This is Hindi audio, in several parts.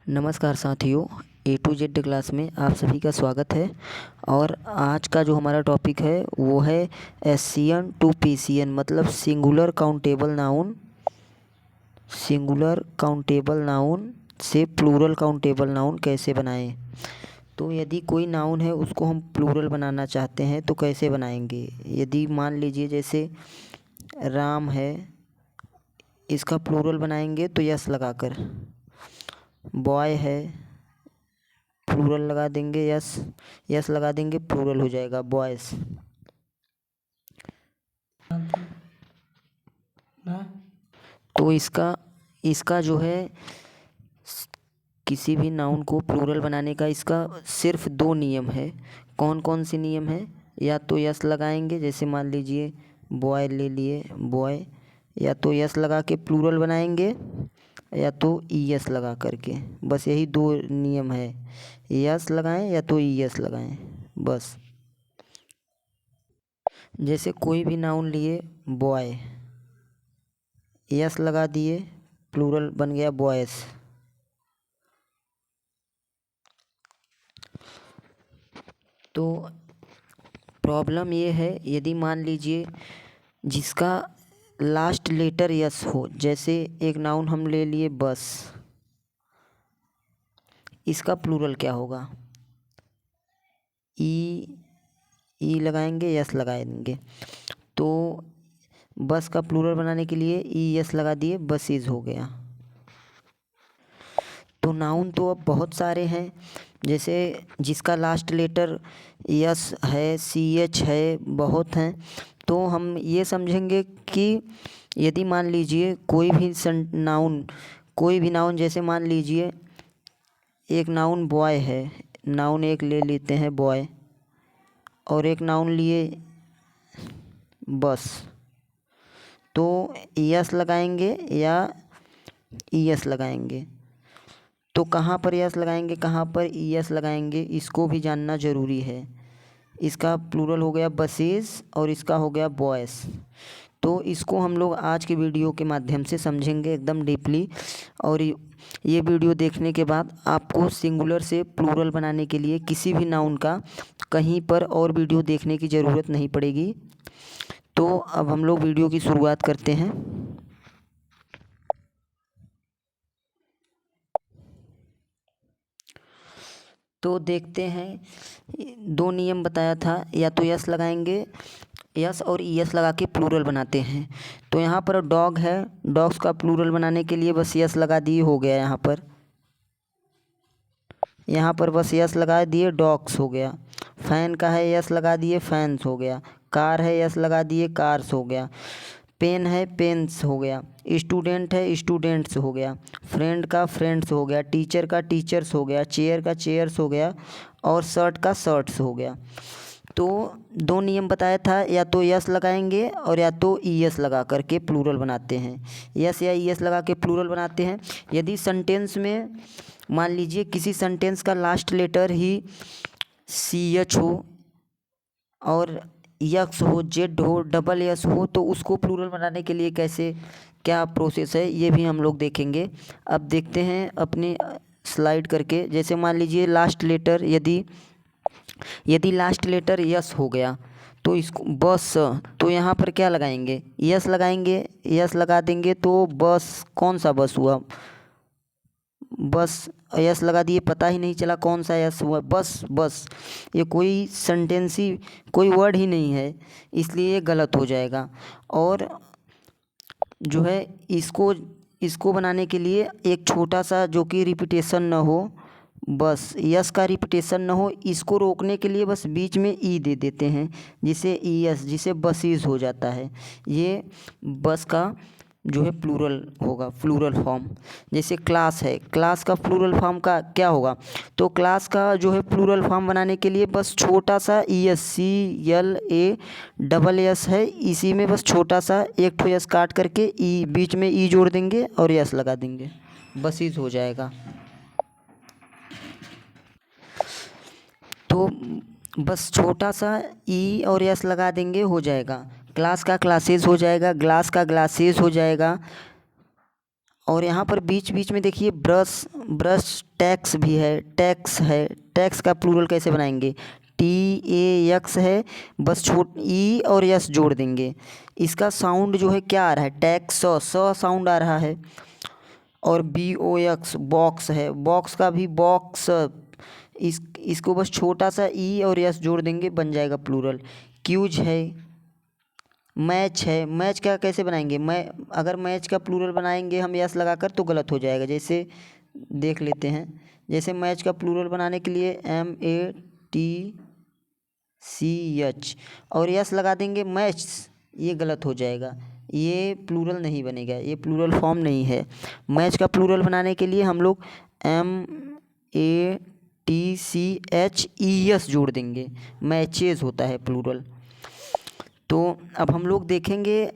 नमस्कार साथियों, ए टू जेड क्लास में आप सभी का स्वागत है। और आज का जो हमारा टॉपिक है वो है एससीएन टू पीसीएन, मतलब singular countable noun. Singular countable noun से प्लूरल काउंटेबल नाउन कैसे बनाएं। तो यदि कोई नाउन है उसको हम प्लूरल बनाना चाहते हैं तो कैसे बनाएंगे। यदि मान लीजिए जैसे राम है, इसका प्लूरल बनाएंगे तो यस लगाकर। बॉय है, प्लूरल लगा देंगे, यस यस लगा देंगे, प्लूरल हो जाएगा बॉयज़। तो इसका इसका जो है किसी भी नाउन को प्लूरल बनाने का इसका सिर्फ दो नियम है। कौन कौन से नियम है? या तो यस लगाएंगे, जैसे मान लीजिए बॉय ले लिए, बॉय, या तो यस लगा के प्लूरल बनाएंगे या तो ईएस लगा करके। बस यही दो नियम है, यस लगाएं या तो ईएस लगाएं बस। जैसे कोई भी नाउन लिए, बॉय, यस लगा दिए, प्लूरल बन गया बॉयज़। तो प्रॉब्लम ये है, यदि मान लीजिए जिसका लास्ट लेटर यस हो, जैसे एक नाउन हम ले लिए बस, इसका प्लूरल क्या होगा? ई लगाएंगे, यस लगाएंगे। तो बस का प्लूरल बनाने के लिए ई यस लगा दिए, बसेज हो गया। तो नाउन तो अब बहुत सारे हैं, जैसे जिसका लास्ट लेटर यस है, सी एच है, बहुत हैं। तो हम ये समझेंगे कि यदि मान लीजिए कोई भी नाउन जैसे मान लीजिए एक नाउन बॉय है, नाउन एक ले लेते हैं बॉय, और एक नाउन लिए बस, तो यस लगाएंगे या ईएस लगाएंगे। तो कहाँ पर यस लगाएंगे, कहाँ पर ईएस लगाएंगे, इसको भी जानना ज़रूरी है। इसका प्लूरल हो गया बसेस और इसका हो गया बॉयज़। तो इसको हम लोग आज के वीडियो के माध्यम से समझेंगे एकदम डीपली। और ये वीडियो देखने के बाद आपको सिंगुलर से प्लूरल बनाने के लिए किसी भी नाउन का कहीं पर और वीडियो देखने की ज़रूरत नहीं पड़ेगी। तो अब हम लोग वीडियो की शुरुआत करते हैं। तो देखते हैं, दो नियम बताया था, या तो यस लगाएंगे, यस और ईएस लगा के प्लूरल बनाते हैं। तो यहाँ पर डॉग है, डॉग्स का प्लूरल बनाने के लिए बस यस लगा दिए, हो गया। यहाँ पर बस यस लगा दिए, डॉग्स हो गया। फैन का है, यस लगा दिए, फैंस हो गया। कार है, यस लगा दिए, कार्स हो गया। पेन है, पेन्स हो गया। स्टूडेंट है, स्टूडेंट्स हो गया। फ्रेंड का फ्रेंड्स हो गया। टीचर का टीचर्स हो गया। चेयर का चेयर्स हो गया। और शर्ट का शर्ट्स हो गया। तो दो नियम बताया था, या तो यस लगाएंगे और या तो ईएस लगा करके प्लूरल बनाते हैं। यस या ईएस लगा के प्लूरल बनाते हैं। यदि सेंटेंस में मान लीजिए किसी सेंटेंस का लास्ट लेटर ही सी एच हो और यक्स हो, जेड हो, डबल यस हो, तो उसको प्लूरल बनाने के लिए कैसे क्या प्रोसेस है ये भी हम लोग देखेंगे। अब देखते हैं अपनी स्लाइड करके। जैसे मान लीजिए लास्ट लेटर, यदि लास्ट लेटर यस हो गया तो इसको बस, तो यहाँ पर क्या लगाएंगे, यस लगाएंगे, यस लगा देंगे। तो बस, कौन सा बस हुआ, बस यस लगा दिए, पता ही नहीं चला कौन सा यस हुआ, बस बस। ये कोई सेंटेंस ही, कोई वर्ड ही नहीं है, इसलिए ये गलत हो जाएगा। और जो है इसको बनाने के लिए एक छोटा सा, जो कि रिपीटेशन ना हो, बस यस का रिपीटेशन ना हो, इसको रोकने के लिए बस बीच में ई दे देते हैं, जिसे ई एस, जिसे बसीज हो जाता है। ये बस का जो है प्लूरल होगा, प्लूरल फॉर्म। जैसे क्लास है, क्लास का प्लूरल फॉर्म का क्या होगा, तो क्लास का जो है प्लूरल फॉर्म बनाने के लिए बस छोटा सा E S, C L A double S है, इसी में बस छोटा सा एक ठो एस काट करके ई, बीच में ई जोड़ देंगे और एस लगा देंगे, बसीज हो जाएगा। तो बस छोटा सा ई और एस लगा देंगे, हो जाएगा। क्लास का क्लासेस हो जाएगा, ग्लास का ग्लासेस हो जाएगा, और यहाँ पर बीच बीच में देखिए ब्रश, ब्रश टैक्स भी है, टैक्स है। टैक्स का प्लूरल कैसे बनाएंगे? TAX है, बस ई और यस जोड़ देंगे। इसका साउंड जो है क्या आ रहा है? टैक्स, स साउंड आ रहा है। और BOX बॉक्स है, बॉक्स का भी बॉक्स। इसको बस छोटा सा ई और यस जोड़ देंगे, बन जाएगा प्लूरल। क्यूज है, मैच है। मैच का कैसे बनाएंगे? अगर मैच का प्लूरल बनाएंगे हम यस लगाकर तो गलत हो जाएगा। जैसे देख लेते हैं, जैसे मैच का प्लूरल बनाने के लिए MATCH और यस लगा देंगे मैच, ये गलत हो जाएगा, ये प्लूरल नहीं बनेगा, ये प्लूरल फॉर्म नहीं है। मैच का प्लूरल बनाने के लिए हम लोग MATCHES जोड़ देंगे, मैचेस होता है प्लूरल। तो अब हम लोग देखेंगे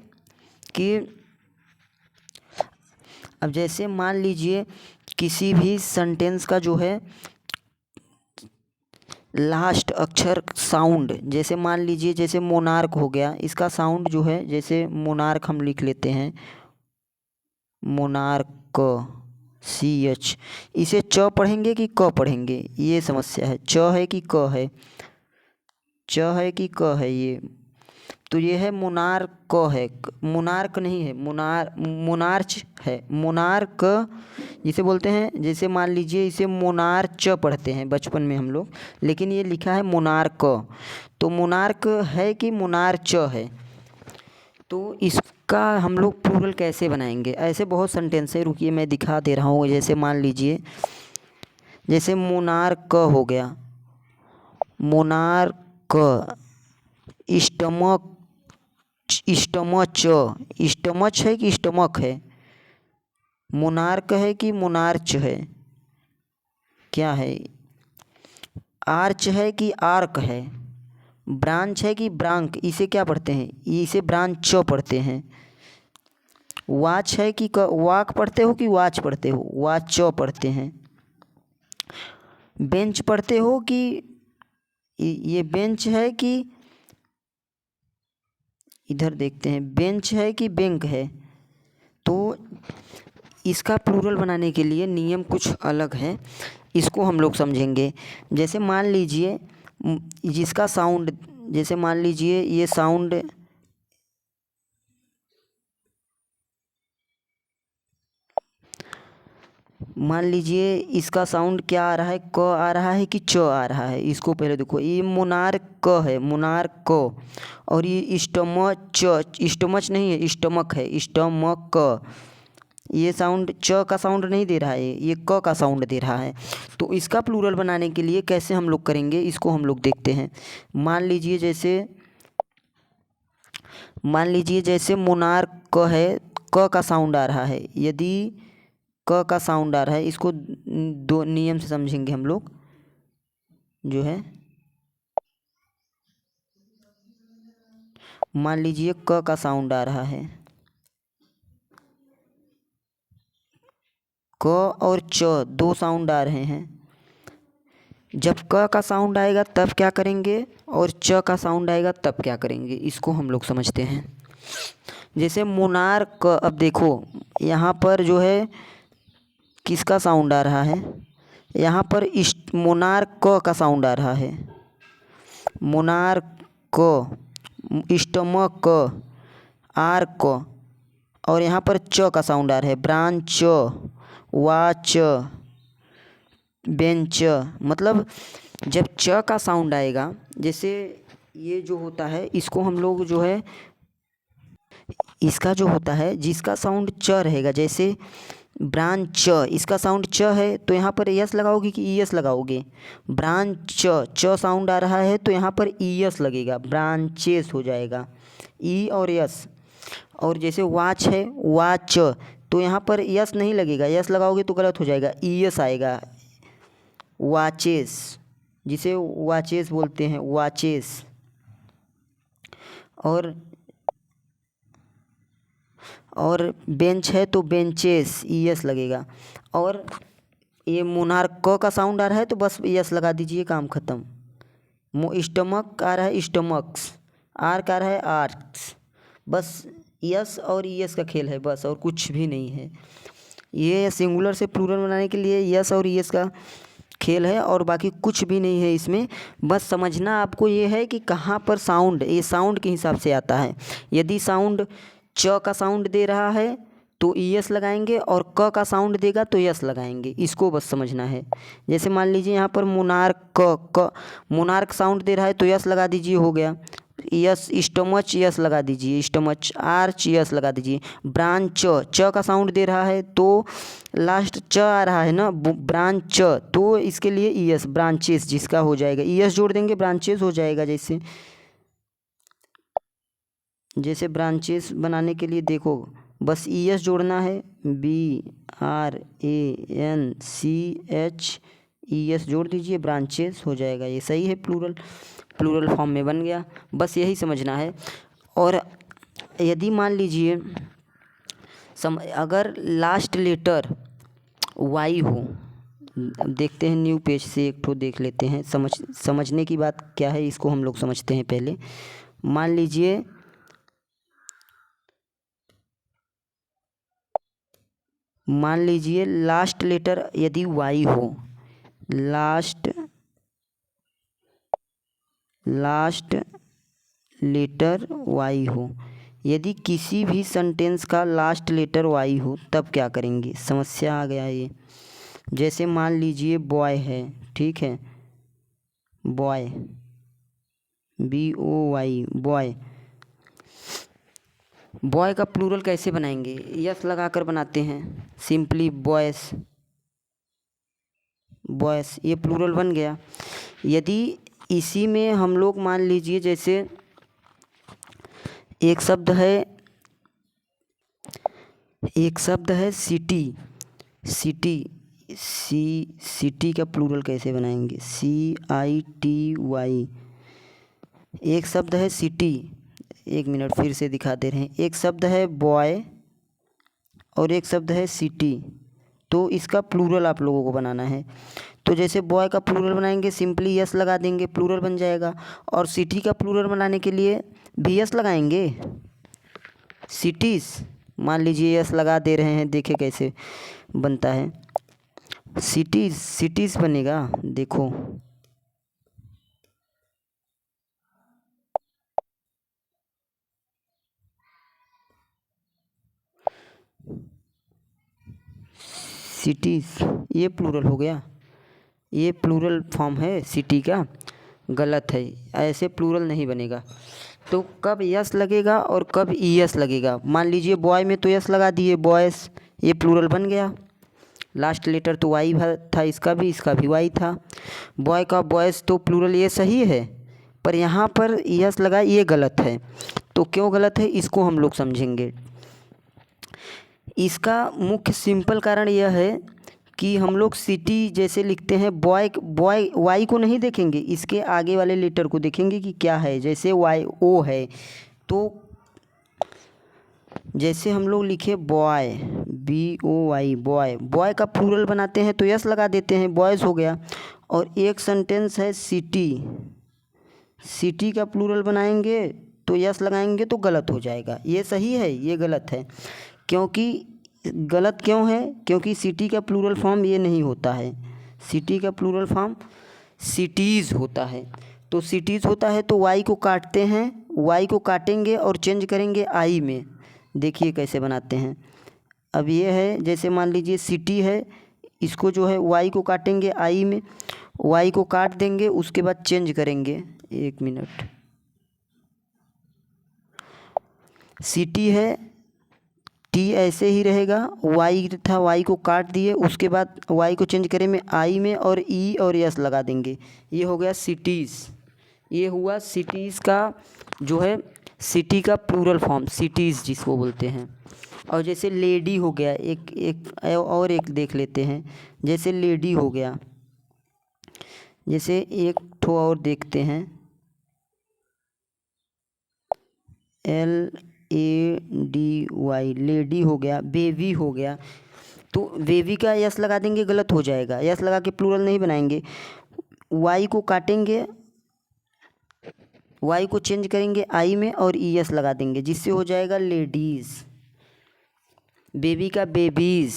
कि अब जैसे मान लीजिए किसी भी सेंटेंस का जो है लास्ट अक्षर साउंड, जैसे मान लीजिए जैसे मोनार्क हो गया, इसका साउंड जो है, जैसे मोनार्क हम लिख लेते हैं, मोनार्क CH, इसे च पढ़ेंगे कि क पढ़ेंगे, ये समस्या है। च है कि क है? च है कि क है? ये तो ये है मोनार्क है, मोनार्क नहीं है, मोनार्च है। मोनार्क जिसे बोलते हैं, जैसे मान लीजिए इसे मोनार्च पढ़ते हैं बचपन में हम लोग, लेकिन ये लिखा है मोनार्क। तो मोनार्क है कि मोनार्च है? तो इसका हम लोग प्लूरल कैसे बनाएंगे? ऐसे बहुत सेंटेंस है, रुकिए मैं दिखा दे रहा हूँ। जैसे मान लीजिए जैसे मोनार्क हो गया, मोनार्क, स्टमक, स्टमच, स्टमच है कि स्टमक है? मोनार्क है कि मोनार्च है? क्या है? आर्च है कि आर्क है? ब्रांच है कि ब्रांक? इसे क्या पढ़ते हैं? इसे ब्रांच पढ़ते हैं। वाच है कि वाक पढ़ते हो कि वाच पढ़ते हो? वाच पढ़ते हैं। बेंच पढ़ते हो कि ये बेंच है कि, इधर देखते हैं, बेंच है कि बैंक है? तो इसका प्लूरल बनाने के लिए नियम कुछ अलग है, इसको हम लोग समझेंगे। जैसे मान लीजिए जिसका साउंड, जैसे मान लीजिए ये साउंड, मान लीजिए इसका साउंड क्या आ रहा है? क आ रहा है कि च आ रहा है? इसको पहले देखो, ये मोनार्क क है, मोनार्क क, और ये स्टमच, स्टमच नहीं है, स्टमक है, स्टमक क। ये साउंड च का साउंड नहीं दे रहा है, ये क का साउंड दे रहा है। तो इसका प्लूरल बनाने के लिए कैसे हम लोग करेंगे, इसको हम लोग देखते हैं। मान लीजिए जैसे मोनार्क क है, क का साउंड आ रहा है। यदि क का साउंड आ रहा है, इसको दो नियम से समझेंगे हम लोग, जो है मान लीजिए क का साउंड आ रहा है, क और च दो साउंड आ रहे हैं। जब क का साउंड आएगा तब क्या करेंगे, और च का साउंड आएगा तब क्या करेंगे, इसको हम लोग समझते हैं। जैसे मोनार्क, अब देखो यहाँ पर जो है किसका साउंड आ रहा है? यहाँ पर मोनार्क का साउंड आ रहा है, मोनार्क, स्टमक, आर्क, और यहाँ पर च का साउंड आ रहा है, ब्रांच, वाच, बेंच। मतलब जब च का साउंड आएगा, जैसे ये जो होता है इसको हम लोग जो है, इसका जो होता है जिसका साउंड च रहेगा, जैसे ब्रांच, इसका साउंड च है तो यहाँ पर यस लगाओगे कि ईएस लगाओगे? ब्रांच, च साउंड आ रहा है तो यहाँ पर ईएस लगेगा, ब्रांचेस हो जाएगा, ई और यस। और जैसे वाच है, वाच, तो यहाँ पर यस नहीं लगेगा, यस लगाओगे तो गलत हो जाएगा, ईएस आएगा, वाचेस, जिसे वाचेस बोलते हैं, वाचेस। और बेंच है तो बेंचेस, ईएस लगेगा। और ये मोनार्क का साउंड आ रहा है तो बस यस लगा दीजिए, काम ख़त्म। स्टमक आ रहा है, स्टमक्स, आर्क आ रहा है, आर्क्स, बस यस और ईएस का खेल है बस, और कुछ भी नहीं है। ये सिंगुलर से प्लूरल बनाने के लिए यस और यस का खेल है और बाकी कुछ भी नहीं है इसमें। बस समझना आपको ये है कि कहाँ पर साउंड, ये साउंड के हिसाब से आता है। यदि साउंड च का साउंड दे रहा है तो ईएस लगाएंगे और क का साउंड देगा तो यस लगाएंगे, इसको बस समझना है। जैसे मान लीजिए यहाँ पर मोनार्क क मोनार्क साउंड दे रहा है तो यस लगा दीजिए, हो गया। यस स्टमच, यस लगा दीजिए, स्टमच। आर्च, यस लगा दीजिए। ब्रांच, च का साउंड दे रहा है तो लास्ट च आ रहा है ना, ब्रांच, तो इसके लिए ईएस, ब्रांचेस जिसका हो जाएगा, ईएस जोड़ देंगे ब्रांचेस हो जाएगा। जैसे जैसे ब्रांचेस बनाने के लिए देखो बस ईएस जोड़ना है, BRANCH, ईएस जोड़ दीजिए, ब्रांचेस हो जाएगा। ये सही है, प्लूरल प्लूरल फॉर्म में बन गया, बस यही समझना है। और यदि मान लीजिए अगर लास्ट लेटर वाई हो, देखते हैं न्यू पेज से एक ठो देख लेते हैं। समझने की बात क्या है इसको हम लोग समझते हैं पहले। मान लीजिए लास्ट लेटर यदि वाई हो, लास्ट लेटर वाई हो, यदि किसी भी सेंटेंस का लास्ट लेटर वाई हो तब क्या करेंगे, समस्या आ गया ये। जैसे मान लीजिए बॉय है, ठीक है, बॉय, BOY, बॉय। बॉय का प्लूरल कैसे बनाएंगे, यस लगाकर बनाते हैं, सिंपली बॉयस, बॉयस, ये प्लूरल बन गया। यदि इसी में हम लोग मान लीजिए जैसे एक शब्द है सिटी, सिटी का प्लूरल कैसे बनाएंगे, CITY। एक शब्द है सिटी, एक मिनट फिर से दिखा दे रहे हैं। एक शब्द है बॉय और एक शब्द है सिटी, तो इसका प्लूरल आप लोगों को बनाना है। तो जैसे बॉय का प्लूरल बनाएंगे सिंपली यस लगा देंगे, प्लूरल बन जाएगा। और सिटी का प्लूरल बनाने के लिए भी यस लगाएंगे, सिटीज़, मान लीजिए यस लगा दे रहे हैं, देखे कैसे बनता है, सिटीज़ बनेगा, देखो। सिटीज़, ये प्लूरल हो गया, ये प्लूरल फॉर्म है सिटी का, गलत है, ऐसे प्लूरल नहीं बनेगा। तो कब यस लगेगा और कब ईएस लगेगा, मान लीजिए बॉय में तो यस लगा दिए, बॉयस, ये प्लूरल बन गया। लास्ट लेटर तो वाई था, इसका भी वाई था। बॉय का बॉयस तो प्लूरल ये सही है, पर यहाँ पर यस लगा, ये गलत है। तो क्यों गलत है इसको हम लोग समझेंगे। इसका मुख्य सिंपल कारण यह है कि हम लोग सिटी जैसे लिखते हैं, बॉय वाई को नहीं देखेंगे, इसके आगे वाले लेटर को देखेंगे कि क्या है। जैसे YO है तो जैसे हम लोग लिखे बॉय, BOY, बॉय, बॉय का प्लूरल बनाते हैं तो यस लगा देते हैं, बॉयज़ हो गया। और एक सेंटेंस है सिटी का प्लूरल बनाएंगे तो यस लगाएंगे तो गलत हो जाएगा, ये सही है ये गलत है। गलत क्यों है, क्योंकि सिटी का प्लूरल फॉर्म ये नहीं होता है, सिटी का प्लूरल फॉर्म सिटीज़ होता है। तो सिटीज़ होता है तो वाई को काटते हैं, वाई को काटेंगे और चेंज करेंगे आई में, देखिए कैसे बनाते हैं। अब ये है, जैसे मान लीजिए सिटी है, इसको जो है वाई को काटेंगे आई में, वाई को काट देंगे, उसके बाद चेंज करेंगे, एक मिनट, सिटी है, टी ऐसे ही रहेगा, वाई था, वाई को काट दिए, उसके बाद वाई को चेंज करें में आई में और ई और यस लगा देंगे, ये हो गया सिटीज़। ये हुआ सिटीज़ का जो है सिटी का प्लूरल फॉर्म, सिटीज़ जिसको बोलते हैं। और जैसे लेडी हो गया, एक देख लेते हैं, जैसे लेडी हो गया, जैसे एक ठो और देखते हैं, LADY, लेडी हो गया, बेबी हो गया। तो बेबी का यस लगा देंगे, गलत हो जाएगा, यस लगा के प्लूरल नहीं बनाएंगे, वाई को काटेंगे, वाई को चेंज करेंगे आई में और ES लगा देंगे, जिससे हो जाएगा लेडीज़। बेबी का बेबीज,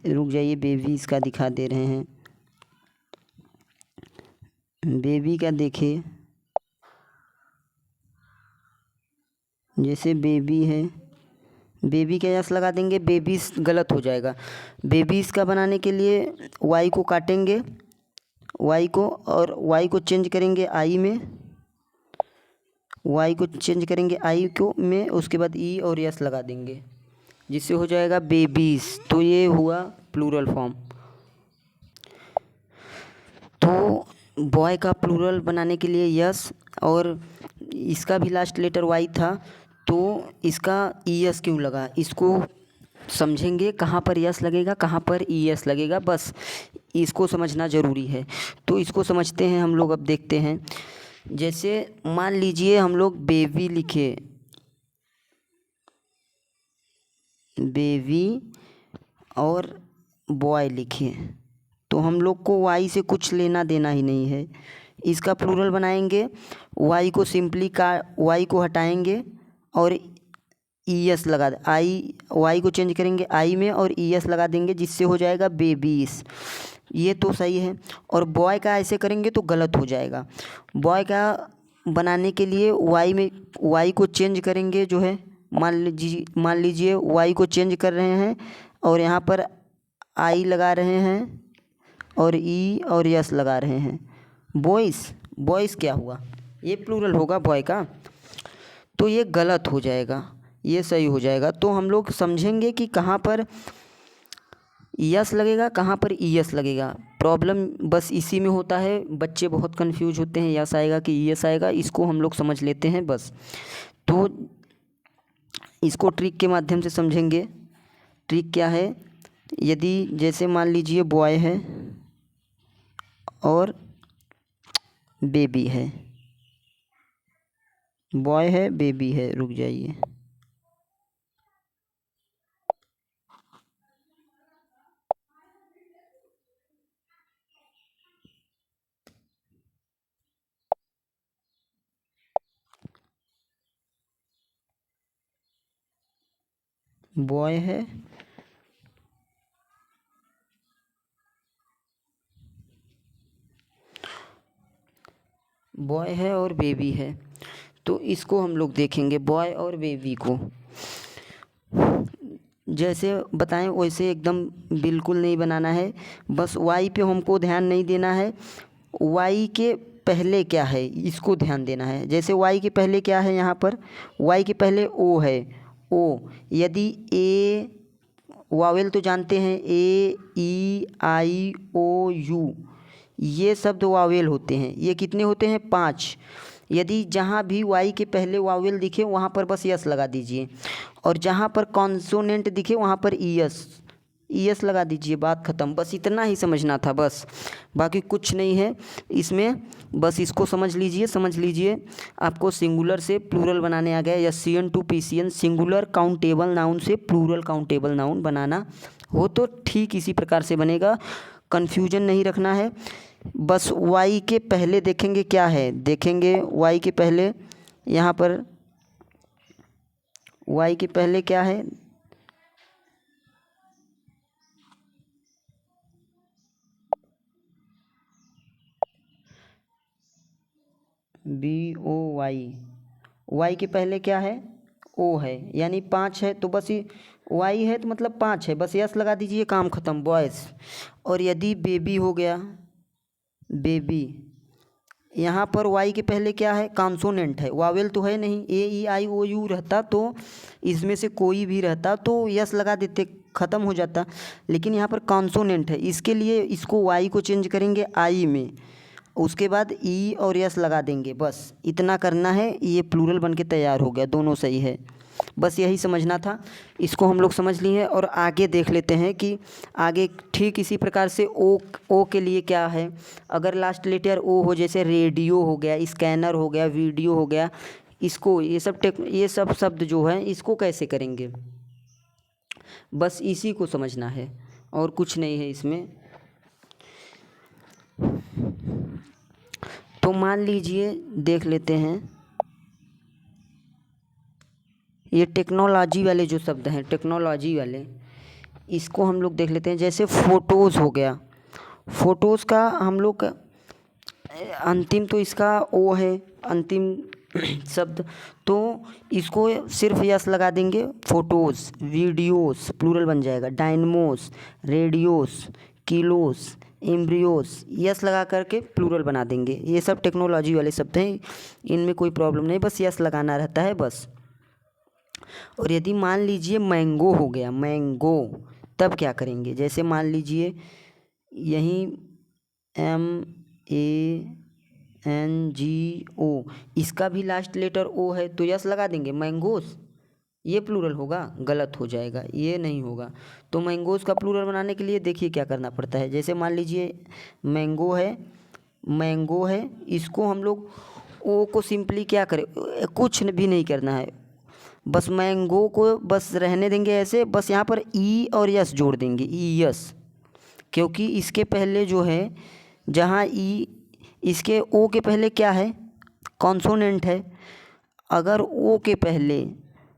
रुक जाइए, बेबीज का दिखा दे रहे हैं। बेबी का देखिए, जैसे बेबी है, बेबी का यस लगा देंगे, बेबीज गलत हो जाएगा। बेबीज का बनाने के लिए वाई को काटेंगे, वाई को, और वाई को चेंज करेंगे आई में, वाई को चेंज करेंगे आई को में, उसके बाद ई और यस लगा देंगे, जिससे हो जाएगा बेबीज। तो ये हुआ प्लूरल फॉर्म। तो बॉय का प्लूरल बनाने के लिए यस, और इसका भी लास्ट लेटर वाई था, तो इसका ई एस क्यों लगा, इसको समझेंगे कहाँ पर यस लगेगा, कहाँ पर ई एस लगेगा, बस इसको समझना ज़रूरी है। तो इसको समझते हैं हम लोग, अब देखते हैं। जैसे मान लीजिए हम लोग बेबी लिखे, बेबी और बॉय लिखे, तो हम लोग को वाई से कुछ लेना देना ही नहीं है। इसका प्लूरल बनाएंगे, वाई को सिंपली का वाई को हटाएंगे और ई एस लगा दे, आई वाई को चेंज करेंगे आई में और ई एस लगा देंगे, जिससे हो जाएगा बेबीज। ये तो सही है। और बॉय का ऐसे करेंगे तो गलत हो जाएगा। बॉय का बनाने के लिए वाई में वाई को चेंज करेंगे, जो है मान लीजिए वाई को चेंज कर रहे हैं और यहाँ पर आई लगा रहे हैं और ई और यस लगा रहे हैं। बॉयज़, बॉयज़ क्या हुआ, ये प्लूरल होगा बॉय का, तो ये गलत हो जाएगा, ये सही हो जाएगा। तो हम लोग समझेंगे कि कहाँ पर यस लगेगा, कहाँ पर ई एस लगेगा। प्रॉब्लम बस इसी में होता है, बच्चे बहुत कंफ्यूज होते हैं, यस आएगा कि ई एस आएगा, इसको हम लोग समझ लेते हैं बस। तो इसको ट्रिक के माध्यम से समझेंगे। ट्रिक क्या है, यदि जैसे मान लीजिए बॉय है और बेबी है, बॉय है बेबी है, रुक जाइए, बॉय है बॉय है और बेबी है, तो इसको हम लोग देखेंगे बॉय और बेबी को। जैसे बताएं वैसे एकदम बिल्कुल नहीं बनाना है, बस वाई पे हमको ध्यान नहीं देना है, वाई के पहले क्या है इसको ध्यान देना है। जैसे वाई के पहले क्या है, यहाँ पर वाई के पहले ओ है, ओ, यदि ए वावेल तो जानते हैं, ए ई आई ओ यू, ये शब्द वावेल होते हैं। ये कितने होते हैं, 5। यदि जहाँ भी वाई के पहले वावेल दिखे वहाँ पर बस यस लगा दीजिए, और जहाँ पर कॉन्सोनेंट दिखे वहाँ पर ई एस लगा दीजिए, बात ख़त्म। बस इतना ही समझना था बस, बाकी कुछ नहीं है इसमें, बस इसको समझ लीजिए, समझ लीजिए। आपको सिंगुलर से प्लूरल बनाने आ गया, या C N to P C N, singular countable noun से प्लूरल काउंटेबल नाउन बनाना हो तो ठीक इसी प्रकार से बनेगा, कन्फ्यूजन नहीं रखना है। बस वाई के पहले देखेंगे क्या है, देखेंगे वाई के पहले, यहाँ पर वाई के पहले क्या है, बी ओ वाई, वाई के पहले क्या है, ओ है, यानी 5 है, तो बस ये वाई है तो मतलब 5 है, बस यस लगा दीजिए, काम ख़त्म, बॉयज़। और यदि बेबी हो गया, बेबी, यहाँ पर वाई के पहले क्या है, कॉन्सोनेंट है, वावेल तो है नहीं, ए ई आई ओ यू रहता तो इसमें से कोई भी रहता तो यस लगा देते, ख़त्म हो जाता। लेकिन यहाँ पर कॉन्सोनेंट है, इसके लिए इसको वाई को चेंज करेंगे आई में, उसके बाद ई और यस लगा देंगे, बस इतना करना है, ये प्लूरल बन के तैयार हो गया, दोनों सही है। बस यही समझना था, इसको हम लोग समझ लिए। और आगे देख लेते हैं कि आगे ठीक इसी प्रकार से ओ के लिए क्या है। अगर लास्ट लेटर ओ हो, जैसे रेडियो हो गया, स्कैनर हो गया, वीडियो हो गया, इसको ये सब शब्द जो है इसको कैसे करेंगे, बस इसी को समझना है और कुछ नहीं है इसमें। तो मान लीजिए देख लेते हैं, ये टेक्नोलॉजी वाले जो शब्द हैं, टेक्नोलॉजी वाले, इसको हम लोग देख लेते हैं। जैसे फ़ोटोज़ हो गया, फ़ोटोज़ का हम लोग अंतिम तो इसका ओ है अंतिम शब्द, तो इसको सिर्फ यस लगा देंगे। फ़ोटोज़, वीडियोस प्लूरल बन जाएगा, डायनमोस, रेडियोस, किलोस, एम्ब्रियोस, यस लगा करके प्लूरल बना देंगे। ये सब टेक्नोलॉजी वाले शब्द हैं, इनमें कोई प्रॉब्लम नहीं, बस यस लगाना रहता है बस। और यदि मान लीजिए मैंगो हो गया, मैंगो, तब क्या करेंगे? जैसे मान लीजिए यहीं MANGO, इसका भी लास्ट लेटर ओ है, तो यस लगा देंगे। मैंगोस, ये प्लूरल होगा? गलत हो जाएगा, ये नहीं होगा। तो मैंगोस का प्लूरल बनाने के लिए देखिए क्या करना पड़ता है। जैसे मान लीजिए मैंगो है, मैंगो है, इसको हम लोग ओ को सिंपली क्या करें, कुछ भी नहीं करना है, बस मैंगो को बस रहने देंगे ऐसे, बस यहाँ पर ई और यस जोड़ देंगे, ई यस, क्योंकि इसके पहले जो है, जहाँ ई, इसके ओ के पहले क्या है? कॉन्सोनेंट है। अगर ओ के पहले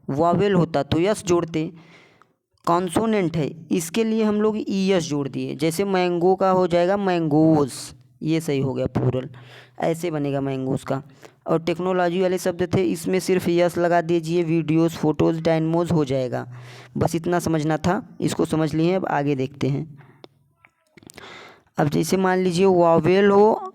वावेल होता तो यस जोड़ते, कॉन्सोनेंट है, इसके लिए हम लोग ई यस जोड़ दिए। जैसे मैंगो का हो जाएगा मैंगोज, ये सही हो गया प्लूरल, ऐसे बनेगा मैंगोज का। और टेक्नोलॉजी वाले शब्द थे, इसमें सिर्फ यस लगा दीजिए, वीडियोस, फोटोज़, डायनमोज हो जाएगा। बस इतना समझना था, इसको समझ लिए। अब आगे देखते हैं। अब जैसे मान लीजिए वावेल हो,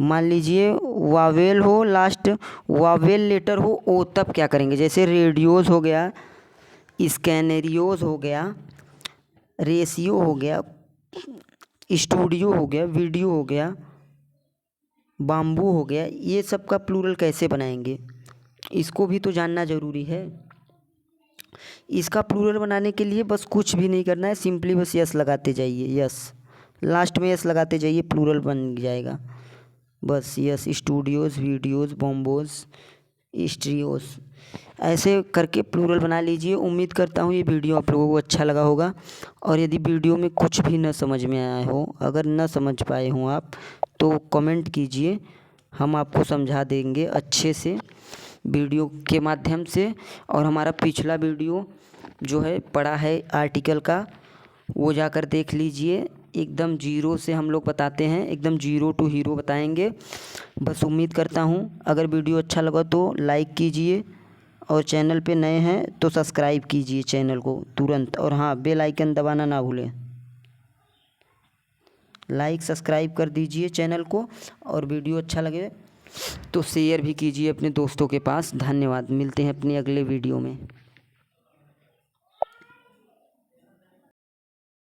मान लीजिए वावेल हो, लास्ट वावेल लेटर हो ओ, तब क्या करेंगे? जैसे रेडियोस हो गया, स्कैनरियोस हो गया, रेशियो हो गया, स्टूडियो हो गया, वीडियो हो गया, बाम्बू हो गया, ये सब का प्लूरल कैसे बनाएंगे, इसको भी तो जानना ज़रूरी है। इसका प्लूरल बनाने के लिए बस कुछ भी नहीं करना है, सिंपली बस यस लगाते जाइए, यस लास्ट में यस लगाते जाइए, प्लूरल बन जाएगा बस। यस, स्टूडियोज़, वीडियोज़, बॉम्बोज, स्ट्रियोस, ऐसे करके प्लूरल बना लीजिए। उम्मीद करता हूँ ये वीडियो आप लोगों को अच्छा लगा होगा। और यदि वीडियो में कुछ भी न समझ में आया हो, अगर न समझ पाए हों आप, तो कमेंट कीजिए, हम आपको समझा देंगे अच्छे से वीडियो के माध्यम से। और हमारा पिछला वीडियो जो है पढ़ा है आर्टिकल का, वो जाकर देख लीजिए। एकदम जीरो से हम लोग बताते हैं, एकदम जीरो टू हीरो बताएंगे। बस उम्मीद करता हूँ अगर वीडियो अच्छा लगा तो लाइक कीजिए, और चैनल पे नए हैं तो सब्सक्राइब कीजिए चैनल को तुरंत। और हाँ, बेल आइकन दबाना ना भूलें। लाइक सब्सक्राइब कर दीजिए चैनल को, और वीडियो अच्छा लगे तो शेयर भी कीजिए अपने दोस्तों के पास। धन्यवाद, मिलते हैं अपनी अगले वीडियो में।